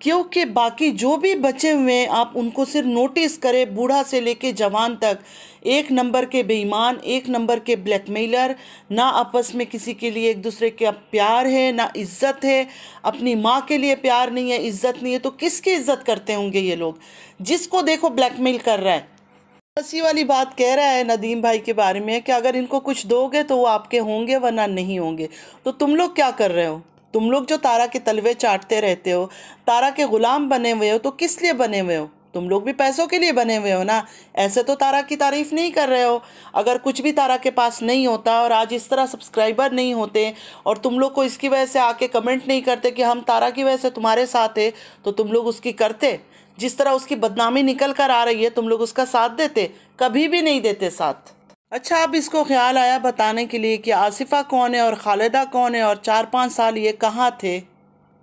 کیونکہ باقی جو بھی بچے ہوئے ہیں آپ ان کو صرف نوٹس کریں، بوڑھا سے لے کے جوان تک ایک نمبر کے بے ایمان، ایک نمبر کے بلیک میلر، نہ آپس میں کسی کے لیے ایک دوسرے کا پیار ہے، نہ عزت ہے، اپنی ماں کے لیے پیار نہیں ہے، عزت نہیں ہے، تو کس کی عزت کرتے ہوں گے یہ لوگ؟ جس کو دیکھو بلیک میل کر رہا ہے۔ اسی والی بات کہہ رہا ہے ندیم بھائی کے بارے میں کہ اگر ان کو کچھ دو گے تو وہ آپ کے ہوں گے ورنہ نہیں ہوں گے۔ تو تم لوگ کیا کر رہے ہو؟ تم لوگ جو تارا کے تلوے چاٹتے رہتے ہو، تارا کے غلام بنے ہوئے ہو، تو کس لیے بنے ہوئے ہو؟ تم لوگ بھی پیسوں کے لیے بنے ہوئے ہو نا۔ ایسے تو تارا کی تعریف نہیں کر رہے ہو۔ اگر کچھ بھی تارا کے پاس نہیں ہوتا اور آج اس طرح سبسکرائبر نہیں ہوتے اور تم لوگ کو اس کی وجہ سے آ کے کمنٹ نہیں کرتے کہ ہم تارا کی وجہ سے تمہارے ساتھ ہیں، تو تم لوگ اس کی کرتے؟ جس طرح اس کی بدنامی نکل کر آ رہی ہے تم لوگ اس کا ساتھ دیتے؟ کبھی بھی نہیں دیتے ساتھ۔ اچھا، اب اس کو خیال آیا بتانے کے لیے کہ آصفہ کون ہے اور خالدہ کون ہے اور 4-5 سال یہ کہاں تھے؟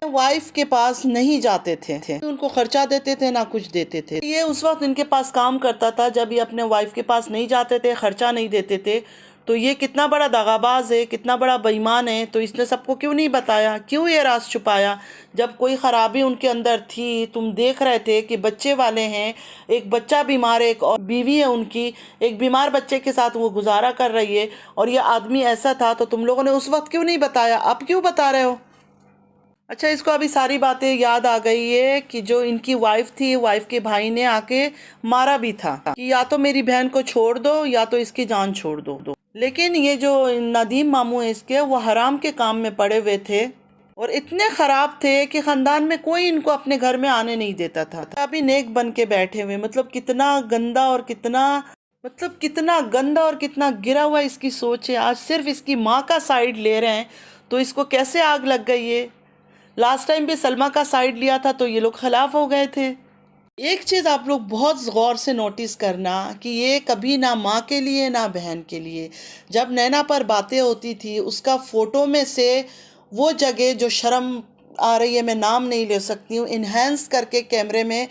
وائف کے پاس نہیں جاتے تھے، ان کو خرچہ دیتے تھے نہ کچھ دیتے تھے۔ یہ اس وقت ان کے پاس کام کرتا تھا جب یہ اپنے وائف کے پاس نہیں جاتے تھے، خرچہ نہیں دیتے تھے۔ تو یہ کتنا بڑا دغاباز ہے، کتنا بڑا بے ایمان ہے، تو اس نے سب کو کیوں نہیں بتایا؟ کیوں یہ راز چھپایا؟ جب کوئی خرابی ان کے اندر تھی، تم دیکھ رہے تھے کہ بچے والے ہیں، ایک بچہ بیمار ہے، ایک اور بیوی ہے ان کی، ایک بیمار بچے کے ساتھ وہ گزارا کر رہی ہے، اور یہ آدمی ایسا تھا، تو تم لوگوں نے اس وقت کیوں نہیں بتایا؟ اب کیوں بتا رہے ہو؟ اچھا، اس کو ابھی ساری باتیں یاد آ گئی ہے کہ جو ان کی وائف تھی، وائف کے بھائی نے آ کے مارا بھی تھا کہ یا تو میری بہن کو چھوڑ دو یا تو اس کی جان چھوڑ دو۔ لیکن یہ جو ندیم ماموں ہیں اس کے، وہ حرام کے کام میں پڑے ہوئے تھے اور اتنے خراب تھے کہ خاندان میں کوئی ان کو اپنے گھر میں آنے نہیں دیتا تھا۔ ابھی نیک بن کے بیٹھے ہوئے، مطلب کتنا گندا اور کتنا گرا ہوا اس کی سوچ ہے۔ آج صرف اس کی ماں کا سائیڈ لے رہے ہیں تو اس کو کیسے آگ لگ گئی ہے۔ لاسٹ ٹائم بھی سلمہ کا سائیڈ لیا تھا تو یہ لوگ خلاف ہو گئے تھے۔ ایک چیز آپ لوگ بہت غور سے نوٹس کرنا کہ یہ کبھی نہ ماں کے لیے نہ بہن کے لیے، جب نینا پر باتیں ہوتی تھی اس کا فوٹو میں سے وہ جگہ جو شرم آ رہی ہے، میں نام نہیں لے سکتی ہوں، انہینس کر کے کیمرے میں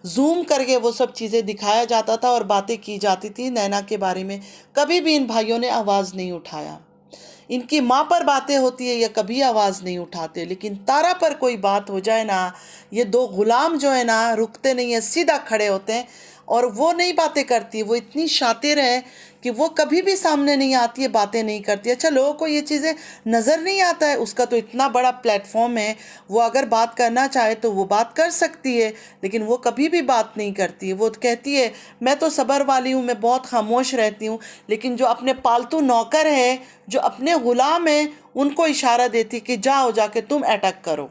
زوم کر کے وہ سب چیزیں دکھایا جاتا تھا اور باتیں کی جاتی تھی نینا کے بارے میں۔ کبھی بھی ان بھائیوں نے آواز نہیں اٹھایا۔ ان کی ماں پر باتیں ہوتی ہے یہ کبھی آواز نہیں اٹھاتے، لیکن تارا پر کوئی بات ہو جائے نا، یہ دو غلام جو ہے نا رکتے نہیں ہیں، سیدھا کھڑے ہوتے ہیں اور وہ نہیں باتیں کرتی۔ وہ اتنی شاطر ہے کہ وہ کبھی بھی سامنے نہیں آتی ہے، باتیں نہیں کرتی۔ اچھا، لوگوں کو یہ چیزیں نظر نہیں آتا ہے، اس کا تو اتنا بڑا پلیٹ فارم ہے، وہ اگر بات کرنا چاہے تو وہ بات کر سکتی ہے، لیکن وہ کبھی بھی بات نہیں کرتی۔ وہ کہتی ہے میں تو صبر والی ہوں، میں بہت خاموش رہتی ہوں، لیکن جو اپنے پالتو نوکر ہے، جو اپنے غلام ہیں، ان کو اشارہ دیتی کہ جاؤ جا کے تم اٹیک کرو۔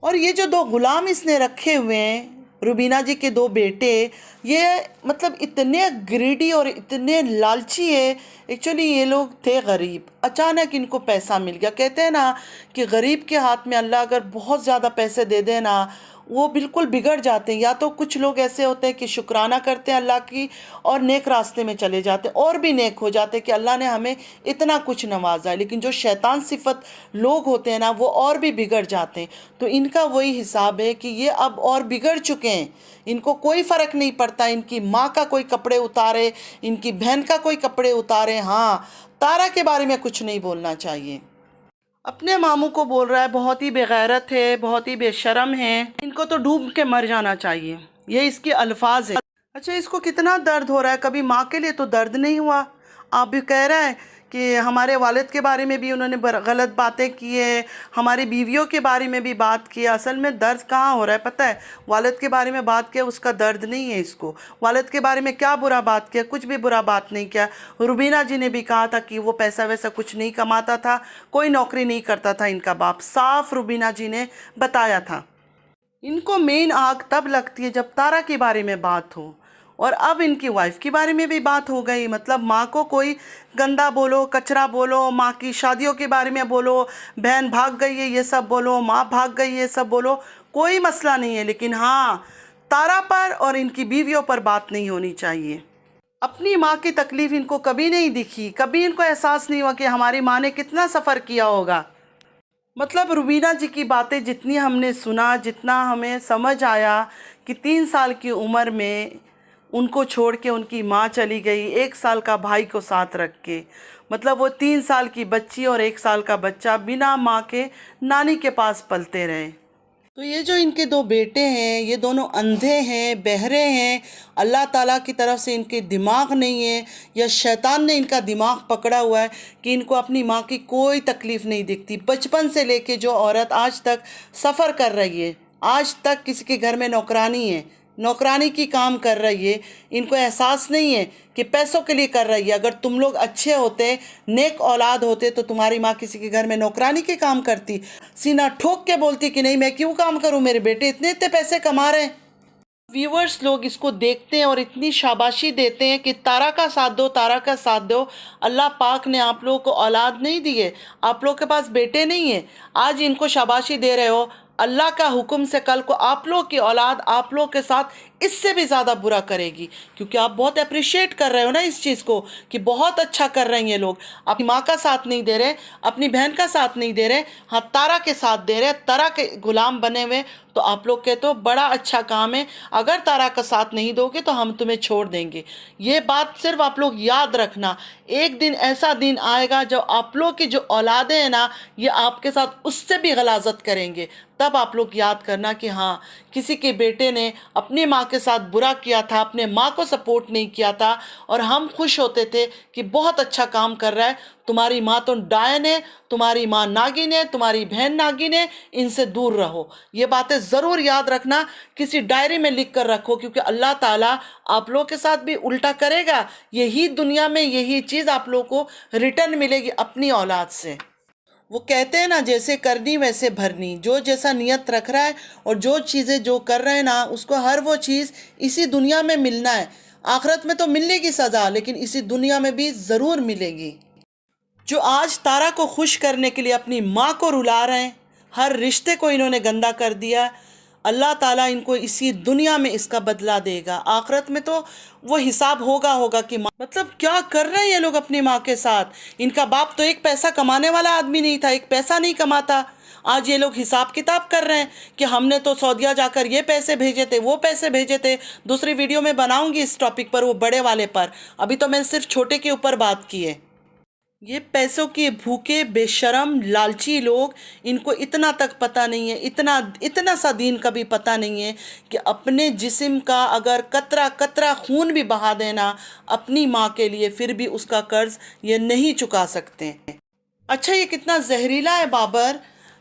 اور یہ جو دو غلام اس نے رکھے ہوئے ہیں، روبینہ جی کے دو بیٹے، یہ مطلب اتنے گریڈی اور اتنے لالچی ہے۔ ایکچولی یہ لوگ تھے غریب، اچانک ان کو پیسہ مل گیا۔ کہتے ہیں نا کہ غریب کے ہاتھ میں اللہ اگر بہت زیادہ پیسے دے دے نا، وہ بالکل بگڑ جاتے ہیں۔ یا تو کچھ لوگ ایسے ہوتے ہیں کہ شکرانہ کرتے ہیں اللہ کی اور نیک راستے میں چلے جاتے ہیں، اور بھی نیک ہو جاتے ہیں کہ اللہ نے ہمیں اتنا کچھ نوازا ہے۔ لیکن جو شیطان صفت لوگ ہوتے ہیں نا، وہ اور بھی بگڑ جاتے ہیں۔ تو ان کا وہی حساب ہے کہ یہ اب اور بگڑ چکے ہیں، ان کو کوئی فرق نہیں پڑتا، ان کی ماں کا کوئی کپڑے اتارے، ان کی بہن کا کوئی کپڑے اتارے۔ ہاں، تارا کے بارے میں کچھ نہیں بولنا چاہیے۔ اپنے ماموں کو بول رہا ہے بہت ہی بے غیرت ہے، بہت ہی بے شرم ہے، ان کو تو ڈوب کے مر جانا چاہیے، یہ اس کے الفاظ ہے۔ اچھا، اس کو کتنا درد ہو رہا ہے، کبھی ماں کے لیے تو درد نہیں ہوا۔ آپ بھی کہہ رہے ہیں کہ ہمارے والد کے بارے میں بھی انہوں نے غلط باتیں کی ہے، ہماری بیویوں کے بارے میں بھی بات کی ہے۔ اصل میں درد کہاں ہو رہا ہے پتہ ہے؟ والد کے بارے میں بات کیا، اس کا درد نہیں ہے اس کو۔ والد کے بارے میں کیا برا بات کیا؟ کچھ بھی برا بات نہیں کیا۔ روبینہ جی نے بھی کہا تھا کہ وہ پیسہ ویسا کچھ نہیں کماتا تھا، کوئی نوکری نہیں کرتا تھا ان کا باپ، صاف روبینہ جی نے بتایا تھا۔ ان کو مین آگ تب لگتی ہے جب تارا کے بارے میں بات ہو، اور اب ان کی وائف کے بارے میں بھی بات ہو گئی۔ مطلب ماں کو کوئی گندا بولو، کچرا بولو، ماں کی شادیوں کے بارے میں بولو، بہن بھاگ گئی ہے یہ سب بولو، ماں بھاگ گئی ہے یہ سب بولو، کوئی مسئلہ نہیں ہے، لیکن ہاں تارا پر اور ان کی بیویوں پر بات نہیں ہونی چاہیے۔ اپنی ماں کی تکلیف ان کو کبھی نہیں دکھی، کبھی ان کو احساس نہیں ہوا کہ ہماری ماں نے کتنا سفر کیا ہوگا۔ مطلب روبینہ جی کی باتیں جتنی ہم نے سنا، جتنا ہمیں سمجھ آیا کہ 3 سال کی عمر میں ان کو چھوڑ کے ان کی ماں چلی گئی، 1 سال کا بھائی کو ساتھ رکھ کے، مطلب وہ 3 سال کی بچی اور 1 سال کا بچہ بنا ماں کے نانی کے پاس پلتے رہے۔ تو یہ جو ان کے دو بیٹے ہیں یہ دونوں اندھے ہیں، بہرے ہیں، اللہ تعالیٰ کی طرف سے ان کے دماغ نہیں ہے یا شیطان نے ان کا دماغ پکڑا ہوا ہے کہ ان کو اپنی ماں کی کوئی تکلیف نہیں دکھتی۔ بچپن سے لے کے جو عورت آج تک سفر کر رہی ہے، آج تک کسی کے گھر میں نوکرانی ہے، نوکرانی کی کام کر رہی ہے، ان کو احساس نہیں ہے کہ پیسوں کے لیے کر رہی ہے۔ اگر تم لوگ اچھے ہوتے، نیک اولاد ہوتے تو تمہاری ماں کسی کے گھر میں نوکرانی کے کام کرتی، سینہ ٹھوک کے بولتی کہ نہیں میں کیوں کام کروں، میرے بیٹے اتنے اتنے پیسے کما رہے ہیں۔ ویورز لوگ اس کو دیکھتے ہیں اور اتنی شاباشی دیتے ہیں کہ تارا کا ساتھ دو، تارا کا ساتھ دو۔ اللہ پاک نے آپ لوگوں کو اولاد نہیں دی ہے، آپ لوگ کے پاس بیٹے نہیں ہیں، آج ان کو شاباشی دے رہے ہو۔ اللہ کا حکم سے کل کو آپ لوگ کی اولاد آپ لوگ کے ساتھ اس سے بھی زیادہ برا کرے گی، کیونکہ آپ بہت اپریشیٹ کر رہے ہو نا اس چیز کو کہ بہت اچھا کر رہے ہیں یہ لوگ، اپنی ماں کا ساتھ نہیں دے رہے، اپنی بہن کا ساتھ نہیں دے رہے، ہاں تارا کے ساتھ دے رہے، تارا کے غلام بنے ہوئے۔ تو آپ لوگ کہتے ہو بڑا اچھا کام ہے، اگر تارا کا ساتھ نہیں دو گے تو ہم تمہیں چھوڑ دیں گے۔ یہ بات صرف آپ لوگ یاد رکھنا، ایک دن ایسا دن آئے گا جب آپ لوگ کی جو اولادیں ہیں نا یہ آپ کے ساتھ اس سے بھی غلاظت کریں گے، تب آپ لوگ یاد کرنا کہ ہاں کسی کے بیٹے نے اپنی ماں کے ساتھ برا کیا تھا، اپنے ماں کو سپورٹ نہیں کیا تھا، اور ہم خوش ہوتے تھے کہ بہت اچھا کام کر رہا ہے۔ تمہاری ماں تو ڈائن ہے، تمہاری ماں ناگن ہے، تمہاری بہن ناگن ہے، ان سے دور رہو۔ یہ باتیں ضرور یاد رکھنا، کسی ڈائری میں لکھ کر رکھو، کیونکہ اللہ تعالیٰ آپ لوگ کے ساتھ بھی الٹا کرے گا، یہی دنیا میں یہی چیز آپ لوگ کو ریٹرن ملے گی اپنی اولاد سے۔ وہ کہتے ہیں نا جیسے کرنی ویسے بھرنی، جو جیسا نیت رکھ رہا ہے اور جو چیزیں جو کر رہے ہیں نا اس کو ہر وہ چیز اسی دنیا میں ملنا ہے، آخرت میں تو ملے گی سزا لیکن اسی دنیا میں بھی ضرور ملے گی۔ جو آج تارا کو خوش کرنے کے لیے اپنی ماں کو رلا رہے ہیں، ہر رشتے کو انہوں نے گندا کر دیا، اللہ تعالیٰ ان کو اسی دنیا میں اس کا بدلہ دے گا، آخرت میں تو وہ حساب ہوگا کہ مطلب کیا کر رہے ہیں یہ لوگ اپنی ماں کے ساتھ۔ ان کا باپ تو ایک پیسہ کمانے والا آدمی نہیں تھا، ایک پیسہ نہیں کماتا، آج یہ لوگ حساب کتاب کر رہے ہیں کہ ہم نے تو سعودیہ جا کر یہ پیسے بھیجے تھے، وہ پیسے بھیجے تھے۔ دوسری ویڈیو میں بناؤں گی اس ٹاپک پر، وہ بڑے والے پر، ابھی تو میں صرف چھوٹے کے اوپر بات کی ہے۔ یہ پیسوں کے بھوکے بے شرم لالچی لوگ، ان کو اتنا تک پتہ نہیں ہے، اتنا سا دین کا بھی پتہ نہیں ہے کہ اپنے جسم کا اگر قطرہ قطرہ خون بھی بہا دینا اپنی ماں کے لیے پھر بھی اس کا قرض یہ نہیں چکا سکتے۔ اچھا یہ کتنا زہریلا ہے بابر،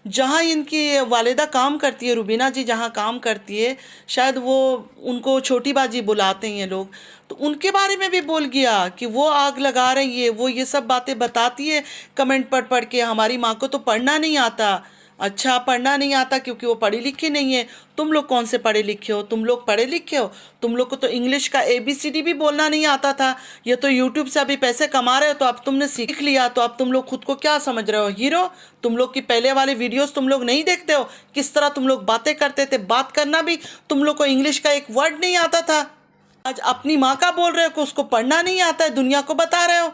جہاں ان کی والدہ کام کرتی ہے، روبینہ جی جہاں کام کرتی ہے، شاید وہ ان کو چھوٹی باجی بلاتے ہیں یہ لوگ، تو ان کے بارے میں بھی بول گیا کہ وہ آگ لگا رہی ہے، وہ یہ سب باتیں بتاتی ہے کمنٹ پڑھ کے، ہماری ماں کو تو پڑھنا نہیں آتا۔ اچھا پڑھنا نہیں آتا کیونکہ وہ پڑھی لکھی نہیں ہے، تم لوگ کون سے پڑھے لکھے ہو؟ تم لوگ پڑھے لکھے ہو، تم لوگ کو تو انگلش کا ABCD بھی بولنا نہیں آتا تھا، یہ تو یوٹیوب سے ابھی پیسے کما رہے ہو تو اب تم نے سیکھ لیا، تو اب تم لوگ خود کو کیا سمجھ رہے ہو، ہیرو؟ تم لوگ کی پہلے والے ویڈیوز تم لوگ نہیں دیکھتے ہو، کس طرح تم لوگ باتیں کرتے تھے، بات کرنا بھی تم لوگ کو انگلش کا ایک ورڈ نہیں آتا تھا، آج اپنی ماں کا بول رہے ہو کہ اس کو پڑھنا نہیں آتا ہے، دنیا کو بتا رہے ہو۔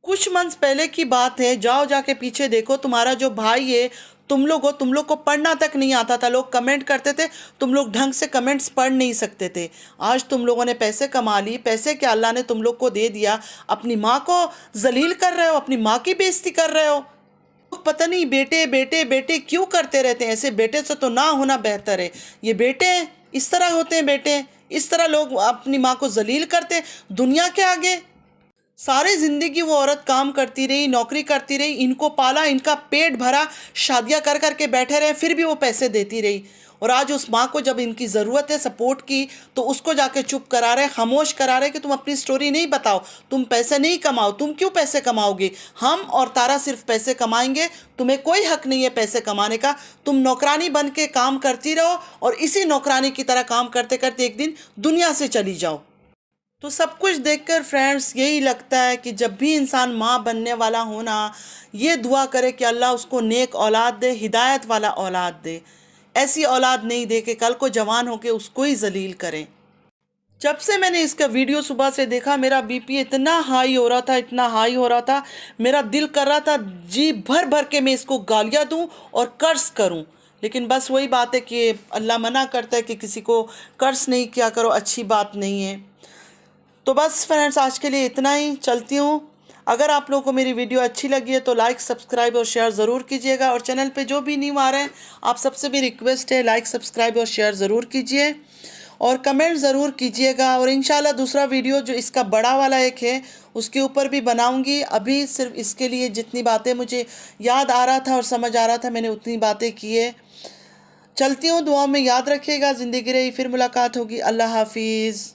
کچھ منتھ پہلے کی بات ہے، جا کے پیچھے دیکھو، تمہارا جو بھائی ہے، تم لوگ کو پڑھنا تک نہیں آتا تھا، لوگ کمنٹ کرتے تھے، تم لوگ ڈھنگ سے کمنٹس پڑھ نہیں سکتے تھے، آج تم لوگوں نے پیسے کما لی، پیسے کیا اللہ نے تم لوگ کو دے دیا، اپنی ماں کو ذلیل کر رہے ہو، اپنی ماں کی بےزتی کر رہے ہو۔ پتہ نہیں بیٹے بیٹے بیٹے کیوں کرتے رہتے ہیں، ایسے بیٹے سے تو نہ ہونا بہتر ہے، یہ بیٹے ہیں اس طرح ہوتے ہیں، بیٹے اس طرح لوگ اپنی ماں کو ذلیل کرتے ہیں دنیا کے آگے۔ سارے زندگی وہ عورت کام کرتی رہی، نوکری کرتی رہی، ان کو پالا، ان کا پیٹ بھرا، شادیاں کر کے بیٹھے رہے، پھر بھی وہ پیسے دیتی رہی، اور آج اس ماں کو جب ان کی ضرورت ہے سپورٹ کی تو اس کو جا کے چپ کرا رہے، خاموش کرا رہے کہ تم اپنی سٹوری نہیں بتاؤ، تم پیسے نہیں کماؤ، تم کیوں پیسے کماؤ گے، ہم اور تارا صرف پیسے کمائیں گے، تمہیں کوئی حق نہیں ہے پیسے کمانے کا، تم نوکرانی بن کے کام کرتی رہو اور اسی نوکرانی کی طرح کام کرتے کرتے ایک دن دنیا سے چلی جاؤ۔ تو سب کچھ دیکھ کر فرینڈز یہی لگتا ہے کہ جب بھی انسان ماں بننے والا ہونا، یہ دعا کرے کہ اللہ اس کو نیک اولاد دے، ہدایت والا اولاد دے، ایسی اولاد نہیں دے کہ کل کو جوان ہو کے اس کو ہی ذلیل کریں۔ جب سے میں نے اس کا ویڈیو صبح سے دیکھا میرا BP اتنا ہائی ہو رہا تھا، میرا دل کر رہا تھا جی بھر بھر کے میں اس کو گالیاں دوں اور قرض کروں، لیکن بس وہی بات ہے کہ اللہ منع کرتا ہے کہ کسی کو قرض نہیں کیا کرو، اچھی بات نہیں ہے۔ تو بس فرینڈز آج کے لیے اتنا ہی، چلتی ہوں، اگر آپ لوگوں کو میری ویڈیو اچھی لگی ہے تو لائک سبسکرائب اور شیئر ضرور کیجیے گا، اور چینل پہ جو بھی نیو آ رہے ہیں آپ سب سے بھی ریکویسٹ ہے لائک سبسکرائب اور شیئر ضرور کیجیے اور کمنٹ ضرور کیجیے گا، اور انشاءاللہ دوسرا ویڈیو جو اس کا بڑا والا ایک ہے اس کے اوپر بھی بناؤں گی۔ ابھی صرف اس کے لیے جتنی باتیں مجھے یاد آ رہا تھا اور سمجھ آ رہا تھا میں نے اتنی باتیں کی ہے۔ چلتی ہوں، دعاؤں میں یاد رکھیے گا، زندگی رہی پھر ملاقات ہوگی، اللہ حافظ۔